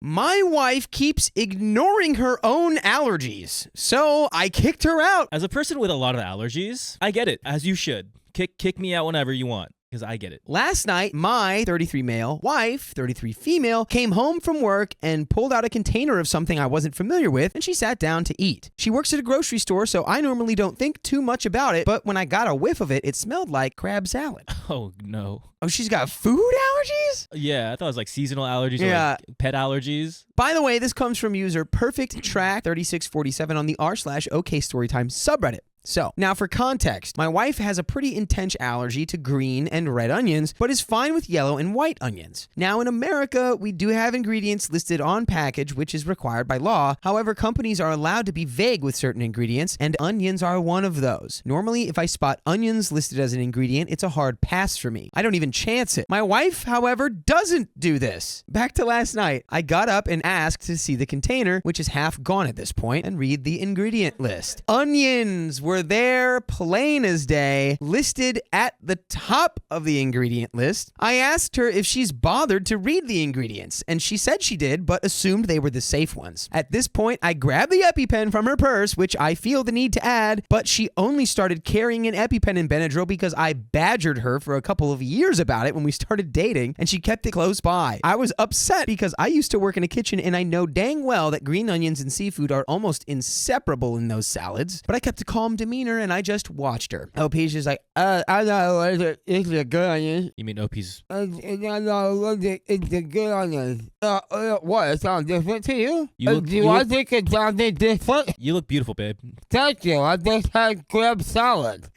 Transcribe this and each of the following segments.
My wife keeps ignoring her own allergies, so I kicked her out. As a person with a lot of allergies, I get it, as you should. Kick me out whenever you want, because I get it. Last night, my 33 male wife, 33 female, came home from work and pulled out a container of something I wasn't familiar with, and she sat down to eat. She works at a grocery store, so I normally don't think too much about it, but when I got a whiff of it, it smelled like crab salad. Oh, no. Oh, she's got food allergies? Yeah, I thought it was like seasonal allergies or Yeah. like pet allergies. By the way, this comes from user PerfectTrack3647 on the r/OKstorytime subreddit. So, now for context, my wife has a pretty intense allergy to green and red onions, but is fine with yellow and white onions. Now, in America, we do have ingredients listed on package, which is required by law. However, companies are allowed to be vague with certain ingredients, and onions are one of those. Normally, if I spot onions listed as an ingredient, it's a hard pass for me. I don't even chance it. My wife, however, doesn't do this. Back to last night, I got up and asked to see the container, which is half gone at this point, and read the ingredient list. Onions were there, plain as day, listed at the top of the ingredient list. I asked her if she's bothered to read the ingredients, and she said she did, but assumed they were the safe ones. At this point, I grabbed the EpiPen from her purse, which I feel the need to add, but she only started carrying an EpiPen and Benadryl because I badgered her for a couple of years about it when we started dating, and she kept it close by. I was upset because I used to work in a kitchen, and I know dang well that green onions and seafood are almost inseparable in those salads, but I kept a calm demeanor and I just watched her. OP's just like, I'm not allergic. It's a good onion. You mean OP's? I'm not allergic. It's a good onion. What? It sounds different to you? I think it sounded different? You look beautiful, babe. Thank you. I just had crab salad.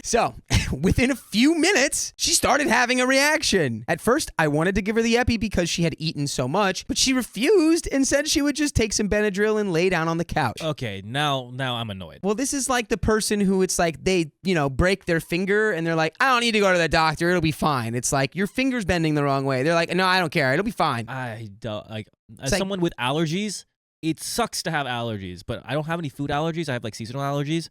So, within a few minutes, she started having a reaction. At first, I wanted to give her the Epi because she had eaten so much, but she refused and said she would just take some Benadryl and lay down on the couch. Okay, now I'm annoyed. Well, this is like the person who it's like they, break their finger and they're like, I don't need to go to the doctor. It'll be fine. It's like your finger's bending the wrong way. They're like, no, I don't care. It'll be fine. I don't as someone with allergies, it sucks to have allergies, but I don't have any food allergies. I have like seasonal allergies.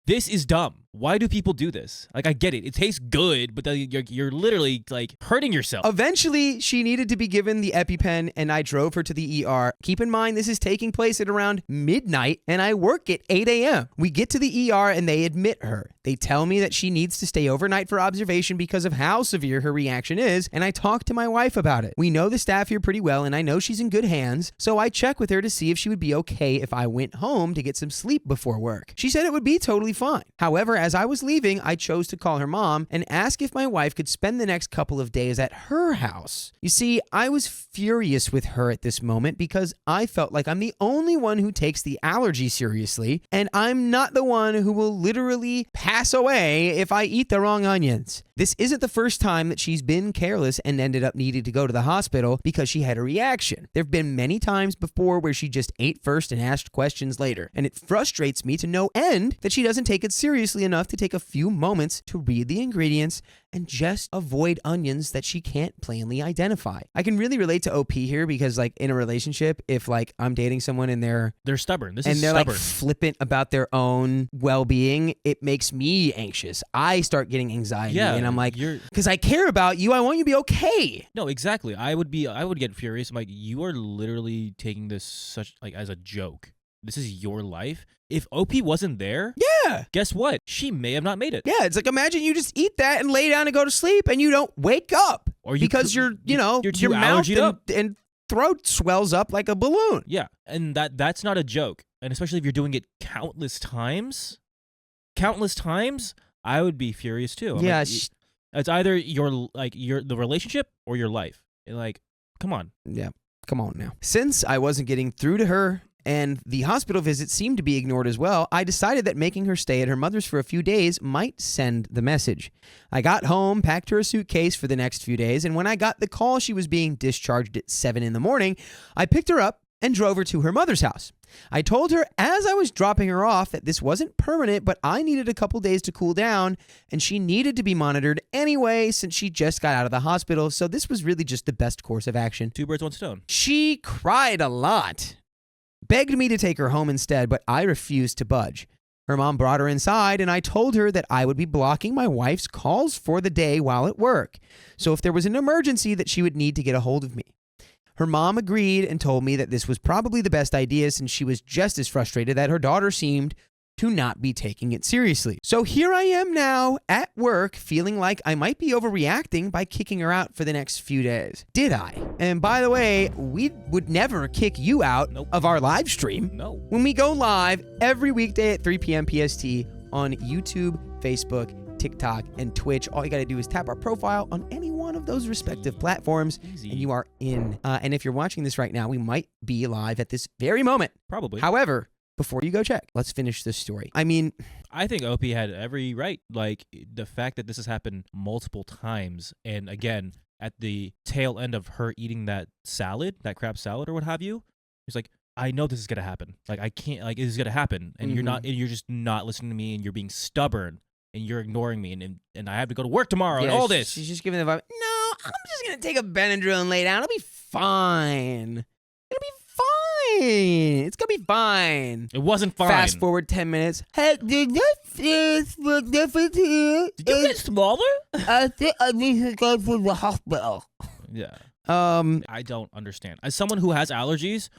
This is dumb. Why do people do this? Like, I get it. It tastes good, but you're literally, like, hurting yourself. Eventually, she needed to be given the EpiPen, and I drove her to the ER. Keep in mind, this is taking place at around midnight, and I work at 8 a.m. We get to the ER, and they admit her. They tell me that she needs to stay overnight for observation because of how severe her reaction is, and I talk to my wife about it. We know the staff here pretty well, and I know she's in good hands, so I check with her to see if she would be okay if I went home to get some sleep before work. She said it would be totally fine. However, as I was leaving, I chose to call her mom and ask if my wife could spend the next couple of days at her house. You see, I was furious with her at this moment because I felt like I'm the only one who takes the allergy seriously, and I'm not the one who will literally pass away if I eat the wrong onions. This isn't the first time that she's been careless and ended up needing to go to the hospital because she had a reaction. There have been many times before where she just ate first and asked questions later, and it frustrates me to no end that she doesn't take it seriously enough to take a few moments to read the ingredients and just avoid onions that she can't plainly identify. I can really relate to OP here because, like, in a relationship, if, like, I'm dating someone and they're stubborn. They're stubborn. Like, flippant about their own well-being, it makes me anxious. I start getting anxiety, and I'm like, because I care about you, I want you to be okay. No, exactly. I would get furious. I'm like, you are literally taking this as a joke. This is your life. If OP wasn't there, guess what? She may have not made it. Yeah, it's like, imagine you just eat that and lay down and go to sleep and you don't wake up because your mouth and throat swells up like a balloon. Yeah, and that's not a joke. And especially if you're doing it countless times, I would be furious too. I'm like, it's either the relationship or your life. Like, come on. Yeah, come on now. Since I wasn't getting through to her, and the hospital visit seemed to be ignored as well, I decided that making her stay at her mother's for a few days might send the message. I got home, packed her a suitcase for the next few days, and when I got the call she was being discharged at 7 in the morning, I picked her up and drove her to her mother's house. I told her as I was dropping her off that this wasn't permanent, but I needed a couple days to cool down, and she needed to be monitored anyway since she just got out of the hospital, so this was really just the best course of action. 2 birds, 1 stone. She cried a lot. Begged me to take her home instead, but I refused to budge. Her mom brought her inside, and I told her that I would be blocking my wife's calls for the day while at work, so if there was an emergency that she would need to get a hold of me. Her mom agreed and told me that this was probably the best idea since she was just as frustrated that her daughter seemed to not be taking it seriously. So here I am now at work feeling like I might be overreacting by kicking her out for the next few days. Did I? And by the way, we would never kick you out of our live stream. No. When we go live every weekday at 3 p.m. PST on YouTube, Facebook, TikTok, and Twitch. All you got to do is tap our profile on any one of those respective platforms, and you are in. And if you're watching this right now, we might be live at this very moment. Probably. However, before you go check, let's finish this story. I mean, I think OP had every right. Like, the fact that this has happened multiple times, and again, at the tail end of her eating that salad, that crab salad or what have you, he's like, I know this is going to happen. Like, I can't, like, this is going to happen. And you're just not listening to me, and you're being stubborn, and you're ignoring me, and I have to go to work tomorrow, and all this. She's just giving the vibe, no, I'm just going to take a Benadryl and lay down. It'll be fine. It'll be fine. It's going to be fine. It wasn't fine. Fast forward 10 minutes. Hey, did you get smaller? I think I need to go to the hospital. Yeah. I don't understand. As someone who has allergies,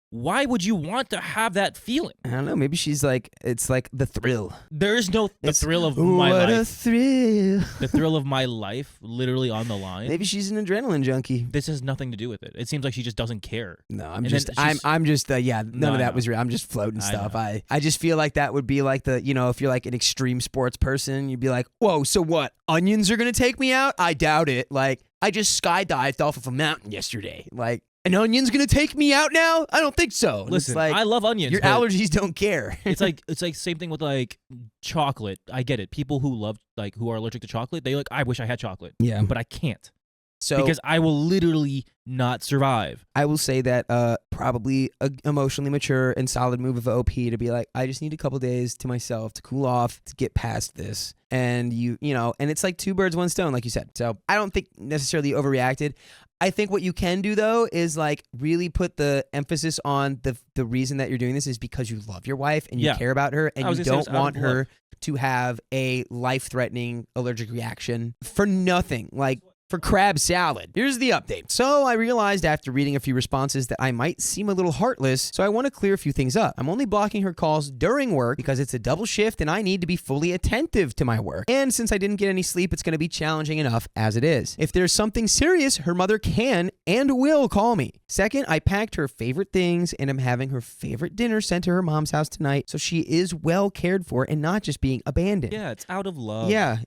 why would you want to have that feeling? I don't know. Maybe she's like, it's like the thrill. There is no thrill of my life. What a thrill. The thrill of my life, literally on the line. Maybe she's an adrenaline junkie. This has nothing to do with it. It seems like she just doesn't care. No, I'm just, none of that was real. I'm just floating stuff. I just feel like that would be like if you're like an extreme sports person, you'd be like, whoa, so what? Onions are going to take me out? I doubt it. Like, I just skydived off of a mountain yesterday. Like, an onion's gonna take me out now? I don't think so. And listen, I love onions. Your allergies don't care. it's like same thing with like chocolate. I get it. People who who are allergic to chocolate, they I wish I had chocolate. Yeah, but I can't. So because I will literally not survive. I will say that probably an emotionally mature and solid move of OP to be like, I just need a couple days to myself to cool off, to get past this. And and it's like two birds, one stone, like you said. So I don't think necessarily overreacted. I think what you can do, though, is like really put the emphasis on the reason that you're doing this is because you love your wife and you care about her and you don't want her to have a life-threatening allergic reaction for nothing. Like, for crab salad. Here's the update. So I realized after reading a few responses that I might seem a little heartless, so I want to clear a few things up. I'm only blocking her calls during work because it's a double shift and I need to be fully attentive to my work. And since I didn't get any sleep, it's going to be challenging enough as it is. If there's something serious, her mother can and will call me. Second, I packed her favorite things and I'm having her favorite dinner sent to her mom's house tonight, so she is well cared for and not just being abandoned. Yeah, it's out of love. Yeah.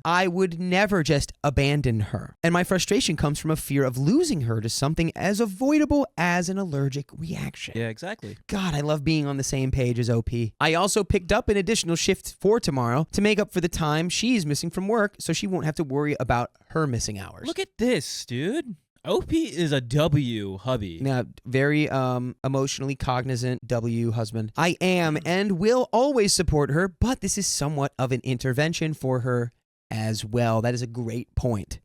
I would never just abandon her. And my frustration comes from a fear of losing her to something as avoidable as an allergic reaction. Yeah, exactly. God, I love being on the same page as OP. I also picked up an additional shift for tomorrow to make up for the time she's missing from work so she won't have to worry about her missing hours. Look at this, dude. OP is a W hubby. Now, very emotionally cognizant W husband. I am and will always support her, but this is somewhat of an intervention for her as well. That is a great point.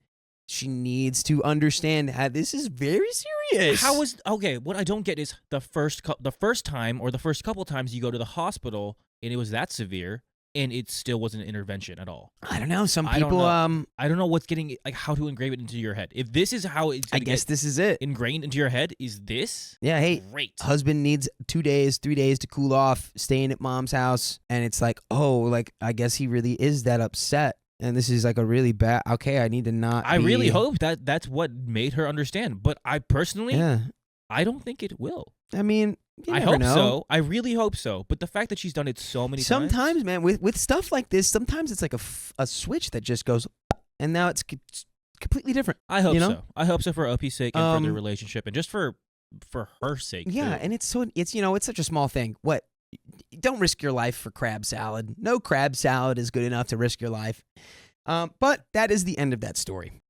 She needs to understand that this is very serious. What I don't get is the first time or the first couple times you go to the hospital and it was that severe and it still wasn't an intervention at all. I don't know. Some people, I don't know what's getting, like, how to engrave it into your head. If this is how it's I guess this is it. Ingrained into your head, is this? Yeah, hey, great. Husband needs 2 days, 3 days to cool off, staying at mom's house. And it's like, I guess he really is that upset. And this is like a really bad, I need to not I really hope that that's what made her understand. But I personally, I don't think it will. I mean, I hope so. I really hope so. But the fact that she's done it so many times. Sometimes, man, with stuff like this, sometimes it's like a switch that just goes, and now it's completely different. I hope so. I hope so for OP's sake and for their relationship and just for her sake. Yeah, too. and it's such a small thing. What? Don't risk your life for crab salad. No crab salad is good enough to risk your life. But that is the end of that story.